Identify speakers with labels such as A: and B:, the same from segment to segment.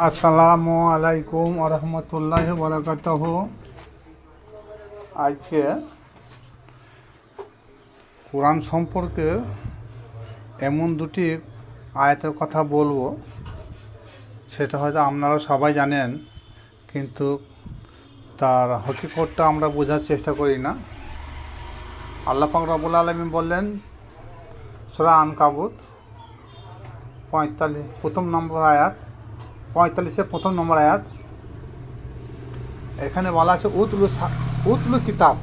A: আসসালামু আলাইকুম আরহামতুল্লাহি বারাকাতুহু। আজকে কোরআন সম্পর্কে এমন দুটি আয়াতের কথা বলবো, সেটা হয়তো আপনারা সবাই জানেন, কিন্তু তার হকিকতটা আমরা বোঝার চেষ্টা করি না। আল্লাহ পাক রব্বুল আলামিন বললেন সূরা আনকাবুত 45 প্রথম নম্বর আয়াত, 45-এ প্রথম নম্বর আয়াত। এখানে বলা আছে উতলু কিতাব।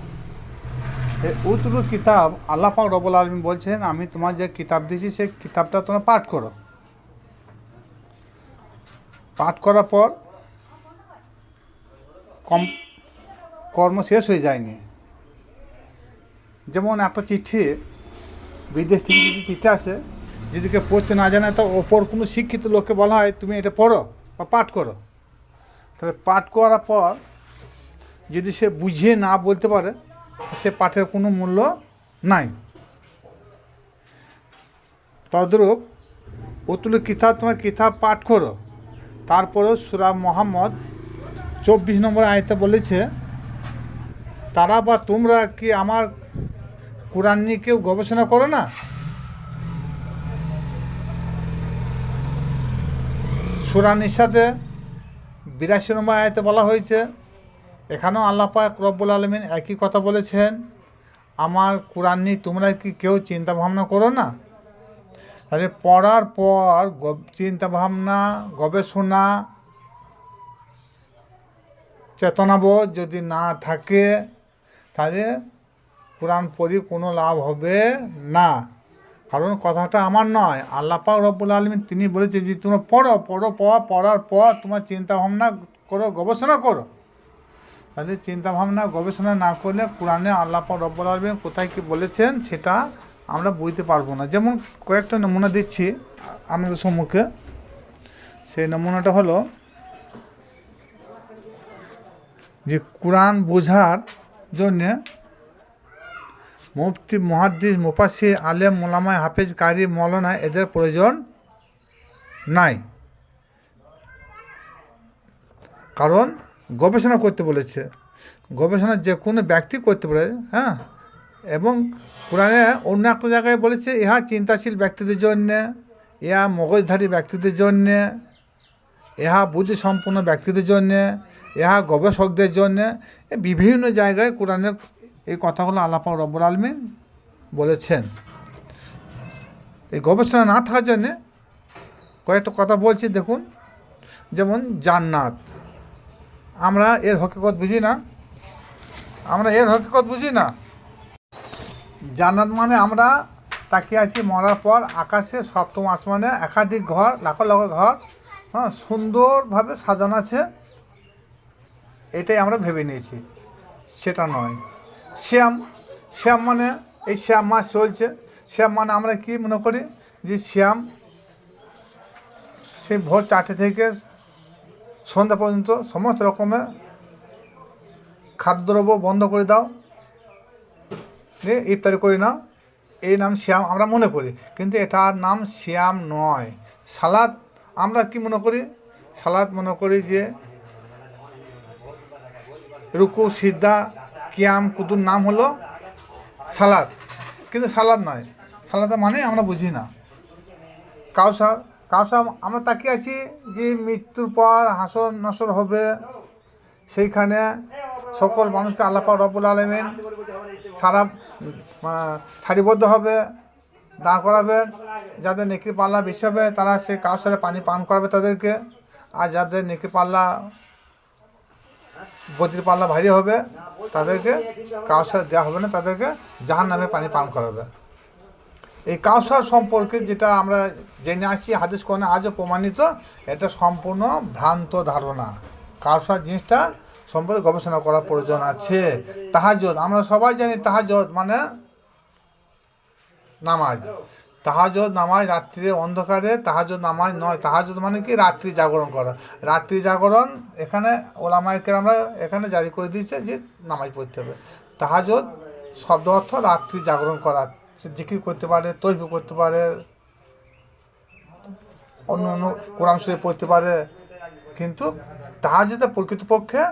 A: এই উতলু কিতাব আল্লাহ পাক রব্বুল আলামিন বলছেন, আমি তোমার যে কিতাব দিয়েছি সেই কিতাবটা তোমরা পাঠ করো। পাঠ করার পর কর্ম শেষ হয়ে যায়নি। যেমন একটা চিঠি, বিদেশ থেকে যদি চিঠি আসে, যদি কেউ পড়তে না জানে, তো ওপর কোনো শিক্ষিত লোককে বলা হয় তুমি এটা পড়ো বা পাঠ করো। তাহলে পাঠ করার পর যদি সে বুঝিয়ে না বলতে পারে, সে পাঠের কোনো মূল্য নাই। তদ্রূপ উতলু কিতাব, তোমার কিতাব পাঠ করো। তারপরেও সূরা মুহাম্মদ 24 নম্বর আয়াতে বলেছে, তারা বা তোমরা কি আমার কোরআন নিয়ে কেউ গবেষণা করো না? সূরা নিসাতে 82 নম্বর আয়াতে বলা হয়েছে, এখানেও আল্লাহ পাক রব্বুল আলামিন একই কথা বলেছেন, আমার কোরআন নিয়ে তোমরা কি কেউ চিন্তা ভাবনা করো না? তাহলে পড়ার পর চিন্তা ভাবনা, গবেষণা, চেতনাবোধ যদি না থাকে, তাহলে কোরআন পড়ে কোনো লাভ হবে না। কারণ কথাটা আমার নয়, আল্লাহ পাক রব্বুল আলামিন তিনি বলেছে যে তোমরা পড়ার পর তোমার চিন্তা ভাবনা করো, গবেষণা করো। তাহলে চিন্তা ভাবনা গবেষণা না করলে কোরআনে আল্লাহ পাক রব্বুল আলামিন কোথায় কী বলেছেন সেটা আমরা বুঝতে পারবো না। যেমন কয়েকটা নমুনা দিচ্ছি আমাদের সম্মুখে। সেই নমুনাটা হলো যে কোরআন বোঝার জন্যে মুফতি, মুহাদ্দিস, মুফাসসির, আলেম, মোলামায়, হাফেজ, কারি, মৌলানা এদের প্রয়োজন নাই। কারণ গবেষণা করতে বলেছে। গবেষণা যে কোনো ব্যক্তি করতে পারে, হ্যাঁ। এবং কোরআনে অন্য একটা জায়গায় বলেছে, ইহা চিন্তাশীল ব্যক্তিদের জন্যে, ইহা মগজধারী ব্যক্তিদের জন্যে, ইহা বুদ্ধিসম্পন্ন ব্যক্তিদের জন্যে, ইহা গবেষকদের জন্যে। বিভিন্ন জায়গায় কোরআনের এই কথাগুলো আল্লাহ পাক রব্বুল আলামিন বলেছেন। এই গবেষণা না থাকার জন্যে কয়েকটা কথা বলছি, দেখুন। যেমন জান্নাত, আমরা এর হকিকত বুঝি না। জান্নাত মানে আমরা তাকিয়ে আছি মরার পর আকাশে সপ্তম আসমানে একাধিক ঘর, লাখ লাখ ঘর, হ্যাঁ, সুন্দরভাবে সাজানো আছে, এটাই আমরা ভেবে নিয়েছি। সেটা নয়। শ্যাম মানে এই শ্যাম মাস চলছে। শ্যাম মানে আমরা কি মনে করি যে শ্যাম সেই ভোর 4টে থেকে সন্ধ্যা পর্যন্ত সমস্ত রকমের খাদ্যদ্রব্য বন্ধ করে দাও, ইফতারি করে নাও, এই নাম শ্যাম আমরা মনে করি। কিন্তু এটার নাম শ্যাম নয়। সালাদ আমরা কি মনে করি? সালাদ মনে করি যে রুকু, সিজদা, কিয়াম, কুদুর নাম হলো সালাদ, কিন্তু সালাদ নয়। সালাদের মানে আমরা বুঝি না। কাউসার আমরা তাকিয়ে আছি যে মৃত্যুর পর হাসর নাসর হবে, সেইখানে সকল মানুষকে আল্লাহ পাক রব্বুল আলামিন সারিবদ্ধ হবে, দাঁড় করাবেন। যাদের নেকির পাল্লা বেশি হবে তারা সেই কাউসারে পানি পান করাবে তাদেরকে, আর যাদের নেকির পাল্লা, বদ্রির পাল্লা ভারী হবে, তাদেরকে কাউসার দেওয়া হবে না, তাদেরকে জাহান্নামে পানি পান করাবে। এই কাউসার সম্পর্কে যেটা আমরা জেনে আসছি হাদিস কোরআনে আজও প্রমাণিত, এটা সম্পূর্ণ ভ্রান্ত ধারণা। কাউসার জিনিসটা সম্পর্কে গবেষণা করার প্রয়োজন আছে। তাহাজ্জুদ, আমরা সবাই জানি তাহাজ্জুদ মানে নামাজ। তাহাজ্জুদ নামাজ রাত্রিরে অন্ধকারে তাহাজ্জুদ নামাজ নয়। তাহাজ্জুদ মানে কি? রাত্রি জাগরণ করা। রাত্রি জাগরণ এখানে ওলামায়ে কেরামরা এখানে জারি করে দিয়েছে যে নামাজ পড়তে হবে। তাহাজ্জুদ শব্দ অর্থ রাত্রি জাগরণ করা। সে জিকির করতে পারে, তসবিহ করতে পারে, অন্য কোরআন শরীফ পড়তে পারে, কিন্তু তাহাজ্জুদ প্রকৃতপক্ষে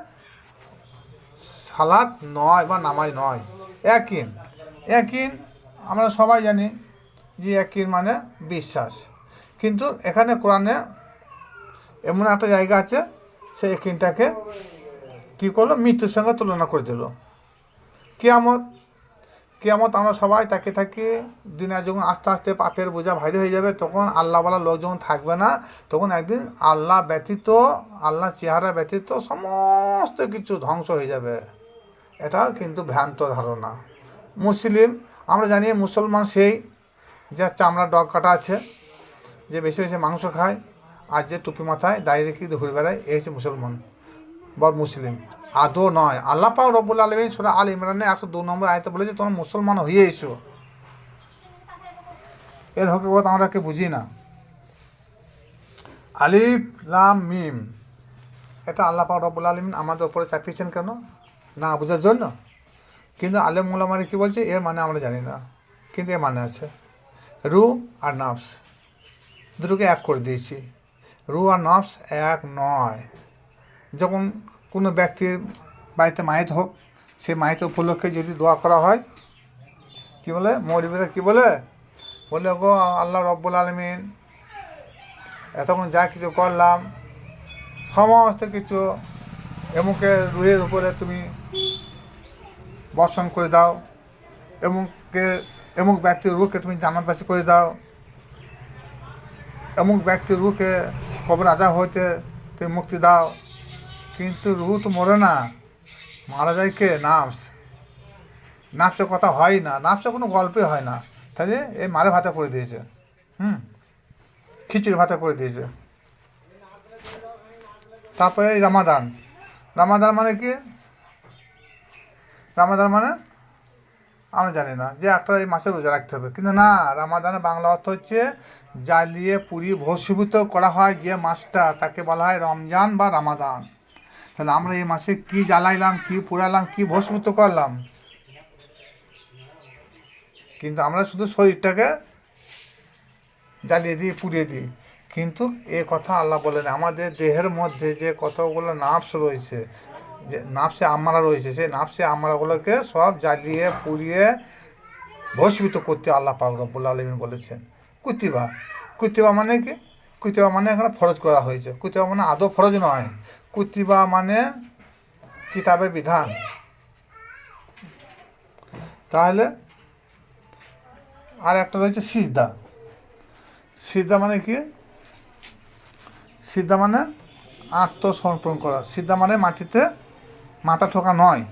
A: সালাত নয় বা নামাজ নয়, ইয়াকিন। ইয়াকিন আমরা সবাই জানি যে ইয়াকিন মানে বিশ্বাস, কিন্তু এখানে কোরআনে এমন একটা জায়গা আছে সেই ইয়াকিনটাকে কী করলো, মৃত্যুর সঙ্গে তুলনা করে দিল। কিয়ামত আমরা সবাই তাকে থাকি, দুনিয়া যখন আস্তে আস্তে পাপের বোঝা ভারী হয়ে যাবে, তখন আল্লাহওয়ালা লোক যখন থাকবে না, তখন একদিন আল্লাহ ব্যতীত, আল্লাহ চেহারা ব্যতীত সমস্ত কিছু ধ্বংস হয়ে যাবে। এটাও কিন্তু ভ্রান্ত ধারণা। মুসলিম আমরা জানি মুসলমান সেই যে চামড়া ডগ কাটা আছে, যে বেশি বেশি মাংস খায়, আর যে টুপি মাথায় দাঁড়িয়ে রেখে ঘুরে বেড়ায়, এই হচ্ছে মুসলমান বা মুসলিম। আদৌ নয়। আল্লাহ পাক রব্বুল আলামিন সূরা আল ইমরানে 102 নম্বর আয়াতে বলেছে তোমরা মুসলমান হয়ে এসো। এর হকিকত আমরা কে বুঝি না। আলিফ লাম মিম, এটা আল্লাহ পাক রব্বুল আলামিন আমাদের উপরে চাপিয়েছেন কেন? না বোঝার জন্য। কিন্তু আলেম উলামারা কি বলছে, এর মানে আমরা জানি না, কিন্তু এর মানে আছে। রু আর নফস দুটোকে এক করে দিয়েছি। রু আর নফস এক নয়। যখন কোনো ব্যক্তির বাড়িতে মাইত হোক, সেই মাইত উপলক্ষে যদি দোয়া করা হয়, কি বলে মৌলবীরা, কি বলে গো আল্লাহ রব্বুল আলামিন এতক্ষণ যা কিছু করলাম সমস্ত কিছু এমুকে রুহের উপরে তুমি বর্ষণ করে দাও, এমুক ব্যক্তির রুহকে তুমি জান্নাতবাসী করে দাও, এমুক ব্যক্তির রুহকে কবর আযাব হইতে তুমি মুক্তি দাও। কিন্তু রুহ তো মরে না, মারা যায় কে? নাফস। নাফসের কথা হয় না, নাফসের কোনো গল্পে হয় না। তাহলে এই মারে ভাতা করে দিয়েছে, খিচুড়ি ভাতা করে দিয়েছে। তারপরে এই রামাদান। রামাদান মানে কি? রামাদান মানে আমরা জানি না, যে একটা এই মাসে রোজা রাখতে হবে, কিন্তু না, রামাদানের বাংলা অর্থ হচ্ছে জ্বালিয়ে পুড়িয়ে ভস্মীভূত করা হয় যে মাসটা, তাকে বলা হয় রমজান বা রামাদান। তাহলে আমরা এই মাসে কি জ্বালাইলাম, কি পুড়ালাম, কি ভস্মীভূত করলাম? কিন্তু আমরা শুধু শরীরটাকে জ্বালিয়ে দিই, পুড়িয়ে দিই। কিন্তু এ কথা আল্লাহ বলেন, আমাদের দেহের মধ্যে যে কতগুলো নাফস রয়েছে, যে নাফসে আমরা রয়েছে, সেই নাফসে আমরাগুলোকে সব জ্বালিয়ে পুড়িয়ে ভস্মীভূত করতে আল্লাহ পাক রব্বুল আলামিন বলেছেন। কুতিবা মানে কি? কুতিবা মানে এখানে ফরজ করা হয়েছে। কুতিবা মানে আদৌ ফরজ নয়। কুতিবা মানে কিতাবের বিধান। তাহলে আর একটা রয়েছে সিজদা। সিজদা মানে কি? সিজদা মানে আত্মসমর্পণ করা। সিজদা মানে মাটিতে মাথা ঠোকা নয়।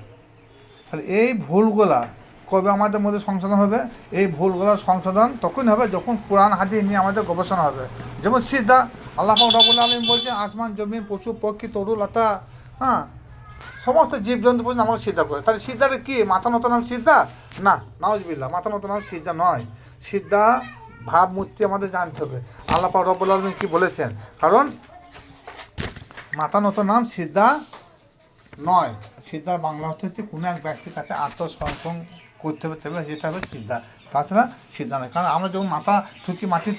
A: তাহলে এই ভুলগুলা কবে আমাদের মধ্যে সংশোধন হবে? এই ভুলগুলোর সংশোধন তখন হবে যখন কোরআন হাদিস নিয়ে আমাদের গবেষণা হবে। যেমন সিজদা, আল্লাহ পাক রব্বুল আলামিন বলছে আসমান জমিন পশু পক্ষী তরু লতা, সমস্ত জীবজন্তু পর্যন্ত আমাকে সিজদা করে। তাহলে সিজদাটা কি? মাথা নত নাম সিজদা? না, নাউজুবিল্লাহ, মাথা নত নাম সিজদা নয়। সিজদা ভাবমূর্তি আমাদের জানতে হবে আল্লাহ পাক রব্বুল আলামিন কি বলেছেন। কারণ মাথা নত নাম সিজদা নয়। সিজদার বাংলা অর্থ হচ্ছে কোনো এক ব্যক্তির কাছে আত্মসমর্পণ করতে হবে, তবে যেটা হবে সিজদা। তাছাড়া সিজদা নয়। কারণ আমরা যখন মাথা ঠুকি মাটিতে